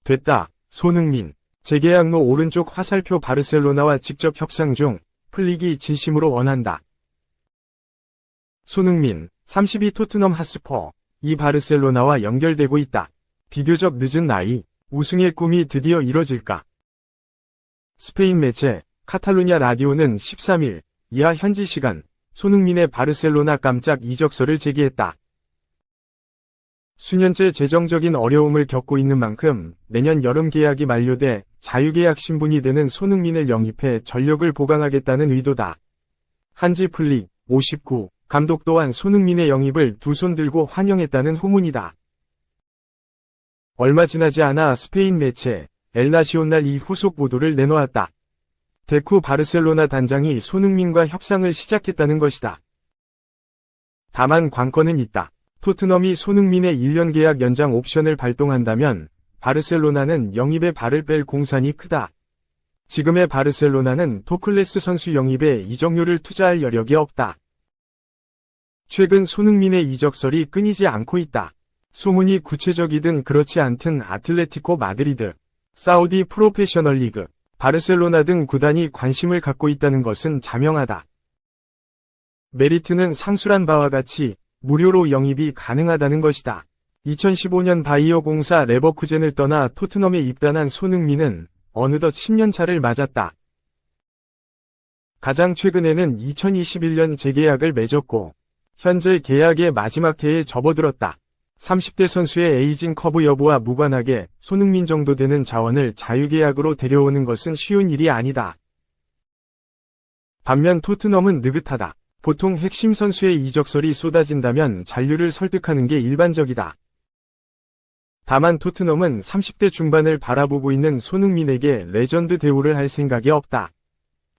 됐다. 손흥민. 재계약로 오른쪽 화살표 바르셀로나와 직접 협상 중. 풀리기 진심으로 원한다. 손흥민, 32 토트넘 핫스퍼. 이 바르셀로나와 연결되고 있다. 비교적 늦은 나이, 우승의 꿈이 드디어 이뤄질까? 스페인 매체, 카탈루냐 라디오는 13일, 이하 현지 시간, 손흥민의 바르셀로나 깜짝 이적설을 제기했다. 수년째 재정적인 어려움을 겪고 있는 만큼 내년 여름 계약이 만료돼 자유계약 신분이 되는 손흥민을 영입해 전력을 보강하겠다는 의도다. 한지 플릭, 59, 감독 또한 손흥민의 영입을 두 손 들고 환영했다는 후문이다. 얼마 지나지 않아 스페인 매체, 엘나시온날 이 후속 보도를 내놓았다. 데쿠 바르셀로나 단장이 손흥민과 협상을 시작했다는 것이다. 다만 관건은 있다. 토트넘이 손흥민의 1년 계약 연장 옵션을 발동한다면 바르셀로나는 영입에 발을 뺄 공산이 크다. 지금의 바르셀로나는 토클래스 선수 영입에 이적료를 투자할 여력이 없다. 최근 손흥민의 이적설이 끊이지 않고 있다. 소문이 구체적이든 그렇지 않든 아틀레티코 마드리드, 사우디 프로페셔널 리그, 바르셀로나 등 구단이 관심을 갖고 있다는 것은 자명하다. 메리트는 상술한 바와 같이 무료로 영입이 가능하다는 것이다. 2015년 바이어 공사 레버쿠젠을 떠나 토트넘에 입단한 손흥민은 어느덧 10년 차를 맞았다. 가장 최근에는 2021년 재계약을 맺었고 현재 계약의 마지막 해에 접어들었다. 30대 선수의 에이징 커브 여부와 무관하게 손흥민 정도 되는 자원을 자유계약으로 데려오는 것은 쉬운 일이 아니다. 반면 토트넘은 느긋하다. 보통 핵심 선수의 이적설이 쏟아진다면 잔류를 설득하는 게 일반적이다. 다만 토트넘은 30대 중반을 바라보고 있는 손흥민에게 레전드 대우를 할 생각이 없다.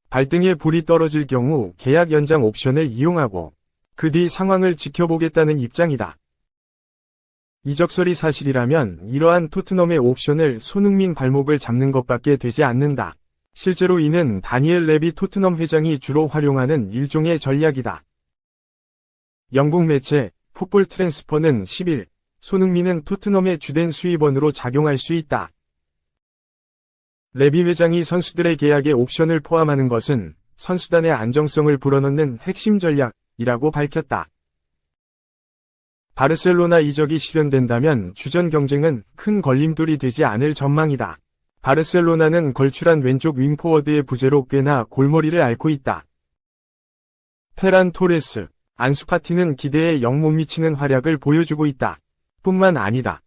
발등에 불이 떨어질 경우 계약 연장 옵션을 이용하고 그 뒤 상황을 지켜보겠다는 입장이다. 이적설이 사실이라면 이러한 토트넘의 옵션을 손흥민 발목을 잡는 것밖에 되지 않는다. 실제로 이는 다니엘 레비 토트넘 회장이 주로 활용하는 일종의 전략이다. 영국 매체 풋볼 트랜스퍼는 10일 손흥민은 토트넘의 주된 수입원으로 작용할 수 있다. 레비 회장이 선수들의 계약에 옵션을 포함하는 것은 선수단의 안정성을 불어넣는 핵심 전략이라고 밝혔다. 바르셀로나 이적이 실현된다면 주전 경쟁은 큰 걸림돌이 되지 않을 전망이다. 바르셀로나는 걸출한 왼쪽 윙포워드의 부재로 꽤나 골머리를 앓고 있다. 페란 토레스, 안수 파티는 기대에 영 못 미치는 활약을 보여주고 있다. 뿐만 아니다.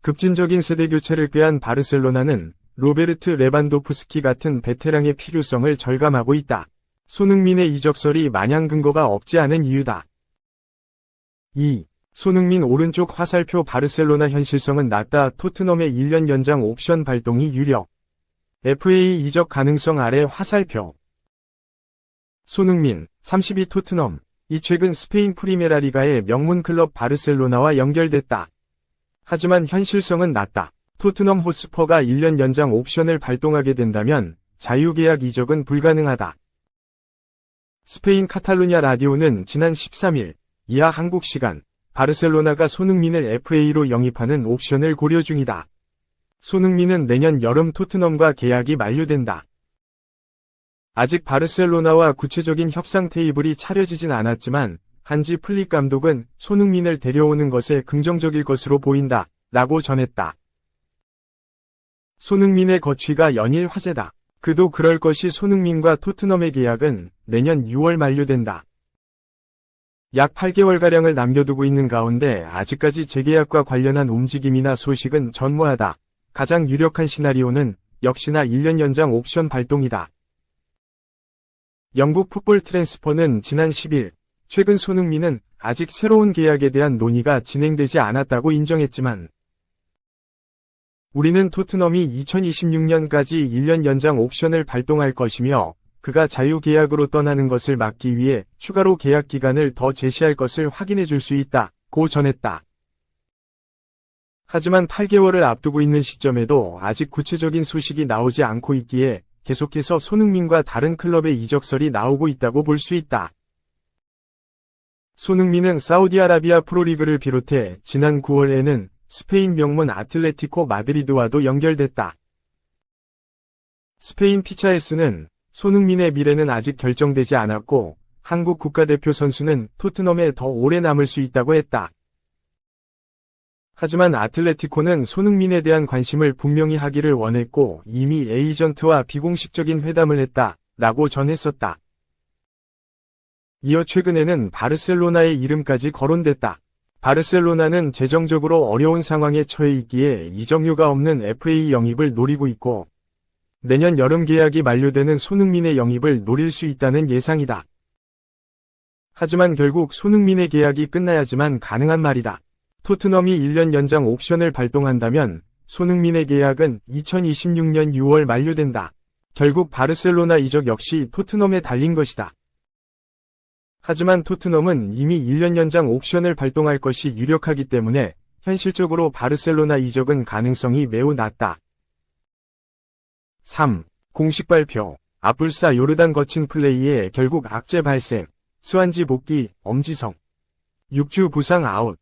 급진적인 세대 교체를 꾀한 바르셀로나는 로베르트 레반도프스키 같은 베테랑의 필요성을 절감하고 있다. 손흥민의 이적설이 마냥 근거가 없지 않은 이유다. 2. 손흥민 오른쪽 화살표 바르셀로나 현실성은 낮다. 토트넘의 1년 연장 옵션 발동이 유력. FA 이적 가능성 아래 화살표. 손흥민, 32 토트넘. 이 최근 스페인 프리메라 리가의 명문 클럽 바르셀로나와 연결됐다. 하지만 현실성은 낮다. 토트넘 호스퍼가 1년 연장 옵션을 발동하게 된다면 자유계약 이적은 불가능하다. 스페인 카탈루냐 라디오는 지난 13일 이하 한국 시간 바르셀로나가 손흥민을 FA로 영입하는 옵션을 고려 중이다. 손흥민은 내년 여름 토트넘과 계약이 만료된다. 아직 바르셀로나와 구체적인 협상 테이블이 차려지진 않았지만 한지 플릭 감독은 손흥민을 데려오는 것에 긍정적일 것으로 보인다 라고 전했다. 손흥민의 거취가 연일 화제다. 그도 그럴 것이 손흥민과 토트넘의 계약은 내년 6월 만료된다. 약 8개월가량을 남겨두고 있는 가운데 아직까지 재계약과 관련한 움직임이나 소식은 전무하다. 가장 유력한 시나리오는 역시나 1년 연장 옵션 발동이다. 영국 풋볼 트랜스퍼는 지난 10일 최근 손흥민은 아직 새로운 계약에 대한 논의가 진행되지 않았다고 인정했지만 우리는 토트넘이 2026년까지 1년 연장 옵션을 발동할 것이며 그가 자유계약으로 떠나는 것을 막기 위해 추가로 계약 기간을 더 제시할 것을 확인해 줄 수 있다고 전했다. 하지만 8개월을 앞두고 있는 시점에도 아직 구체적인 소식이 나오지 않고 있기에 계속해서 손흥민과 다른 클럽의 이적설이 나오고 있다고 볼 수 있다. 손흥민은 사우디아라비아 프로리그를 비롯해 지난 9월에는 스페인 명문 아틀레티코 마드리드와도 연결됐다. 스페인 피차에스는 손흥민의 미래는 아직 결정되지 않았고 한국 국가대표 선수는 토트넘에 더 오래 남을 수 있다고 했다. 하지만 아틀레티코는 손흥민에 대한 관심을 분명히 하기를 원했고 이미 에이전트와 비공식적인 회담을 했다 라고 전했었다. 이어 최근에는 바르셀로나의 이름까지 거론됐다. 바르셀로나는 재정적으로 어려운 상황에 처해 있기에 이적료가 없는 FA 영입을 노리고 있고 내년 여름 계약이 만료되는 손흥민의 영입을 노릴 수 있다는 예상이다. 하지만 결국 손흥민의 계약이 끝나야지만 가능한 말이다. 토트넘이 1년 연장 옵션을 발동한다면 손흥민의 계약은 2026년 6월 만료된다. 결국 바르셀로나 이적 역시 토트넘에 달린 것이다. 하지만 토트넘은 이미 1년 연장 옵션을 발동할 것이 유력하기 때문에 현실적으로 바르셀로나 이적은 가능성이 매우 낮다. 3. 공식 발표. 아뿔사 요르단 거친 플레이에 결국 악재 발생. 스완지 복귀, 엄지성. 6주 부상 아웃.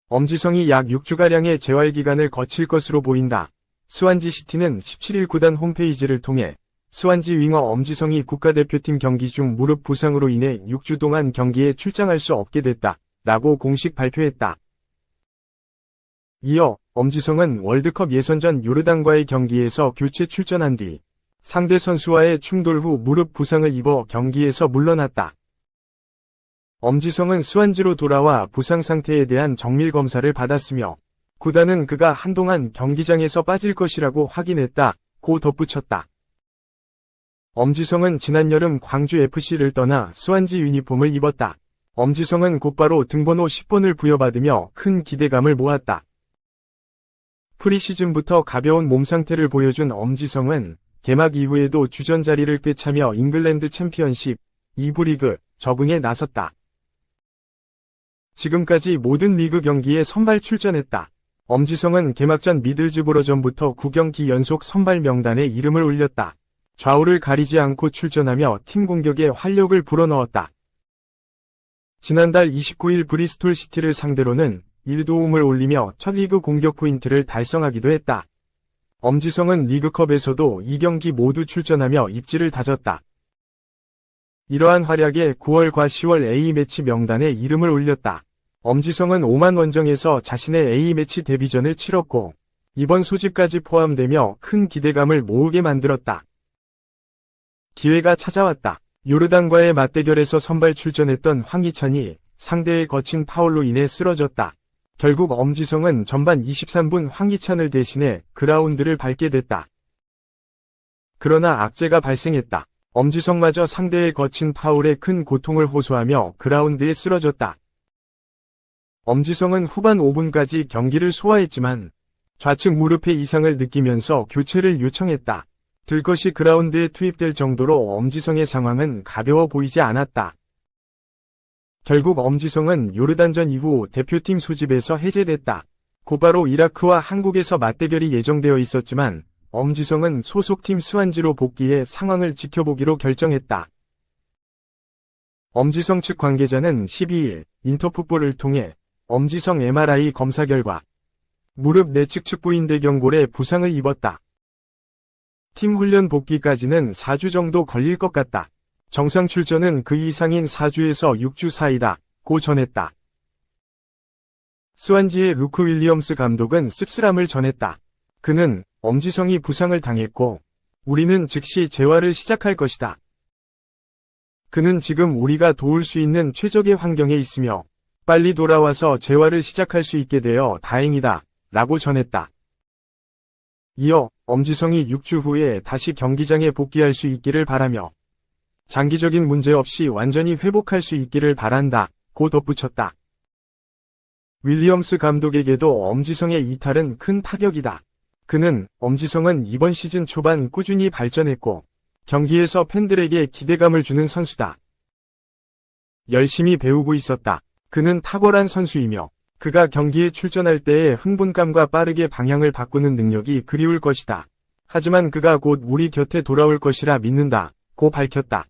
엄지성이 약 6주가량의 재활기간을 거칠 것으로 보인다. 스완지 시티는 17일 구단 홈페이지를 통해 스완지 윙어 엄지성이 국가대표팀 경기 중 무릎 부상으로 인해 6주 동안 경기에 출장할 수 없게 됐다. 라고 공식 발표했다. 이어 엄지성은 월드컵 예선전 요르단과의 경기에서 교체 출전한 뒤 상대 선수와의 충돌 후 무릎 부상을 입어 경기에서 물러났다. 엄지성은 스완지로 돌아와 부상 상태에 대한 정밀 검사를 받았으며 구단은 그가 한동안 경기장에서 빠질 것이라고 확인했다. 고 덧붙였다. 엄지성은 지난 여름 광주FC를 떠나 스완지 유니폼을 입었다. 엄지성은 곧바로 등번호 10번을 부여받으며 큰 기대감을 모았다. 프리시즌부터 가벼운 몸 상태를 보여준 엄지성은 개막 이후에도 주전 자리를 꿰차며 잉글랜드 챔피언십, 2부 리그 적응에 나섰다. 지금까지 모든 리그 경기에 선발 출전했다. 엄지성은 개막전 미들즈보러전부터 9경기 연속 선발 명단에 이름을 올렸다. 좌우를 가리지 않고 출전하며 팀 공격에 활력을 불어넣었다. 지난달 29일 브리스톨 시티를 상대로는 1도움을 올리며 첫 리그 공격 포인트를 달성하기도 했다. 엄지성은 리그컵에서도 2경기 모두 출전하며 입지를 다졌다. 이러한 활약에 9월과 10월 A매치 명단에 이름을 올렸다. 엄지성은 오만 원정에서 자신의 A매치 데뷔전을 치렀고 이번 소집까지 포함되며 큰 기대감을 모으게 만들었다. 기회가 찾아왔다. 요르단과의 맞대결에서 선발 출전했던 황희찬이 상대의 거친 파울로 인해 쓰러졌다. 결국 엄지성은 전반 23분 황희찬을 대신해 그라운드를 밟게 됐다. 그러나 악재가 발생했다. 엄지성마저 상대의 거친 파울에 큰 고통을 호소하며 그라운드에 쓰러졌다. 엄지성은 후반 5분까지 경기를 소화했지만 좌측 무릎에 이상을 느끼면서 교체를 요청했다. 들것이 그라운드에 투입될 정도로 엄지성의 상황은 가벼워 보이지 않았다. 결국 엄지성은 요르단전 이후 대표팀 소집에서 해제됐다. 곧바로 이라크와 한국에서 맞대결이 예정되어 있었지만 엄지성은 소속팀 스완지로 복귀해 상황을 지켜보기로 결정했다. 엄지성 측 관계자는 12일 인터풋볼을 통해 엄지성 MRI 검사 결과 무릎 내측 측부인대 경골에 부상을 입었다. 팀 훈련 복귀까지는 4주 정도 걸릴 것 같다. 정상 출전은 그 이상인 4주에서 6주 사이다. 고 전했다. 스완지의 루크 윌리엄스 감독은 씁쓸함을 전했다. 그는 엄지성이 부상을 당했고 우리는 즉시 재활을 시작할 것이다. 그는 지금 우리가 도울 수 있는 최적의 환경에 있으며 빨리 돌아와서 재활을 시작할 수 있게 되어 다행이다. 라고 전했다. 이어 엄지성이 6주 후에 다시 경기장에 복귀할 수 있기를 바라며 장기적인 문제 없이 완전히 회복할 수 있기를 바란다. 고 덧붙였다. 윌리엄스 감독에게도 엄지성의 이탈은 큰 타격이다. 그는 엄지성은 이번 시즌 초반 꾸준히 발전했고 경기에서 팬들에게 기대감을 주는 선수다. 열심히 배우고 있었다. 그는 탁월한 선수이며 그가 경기에 출전할 때의 흥분감과 빠르게 방향을 바꾸는 능력이 그리울 것이다. 하지만 그가 곧 우리 곁에 돌아올 것이라 믿는다. 고 밝혔다.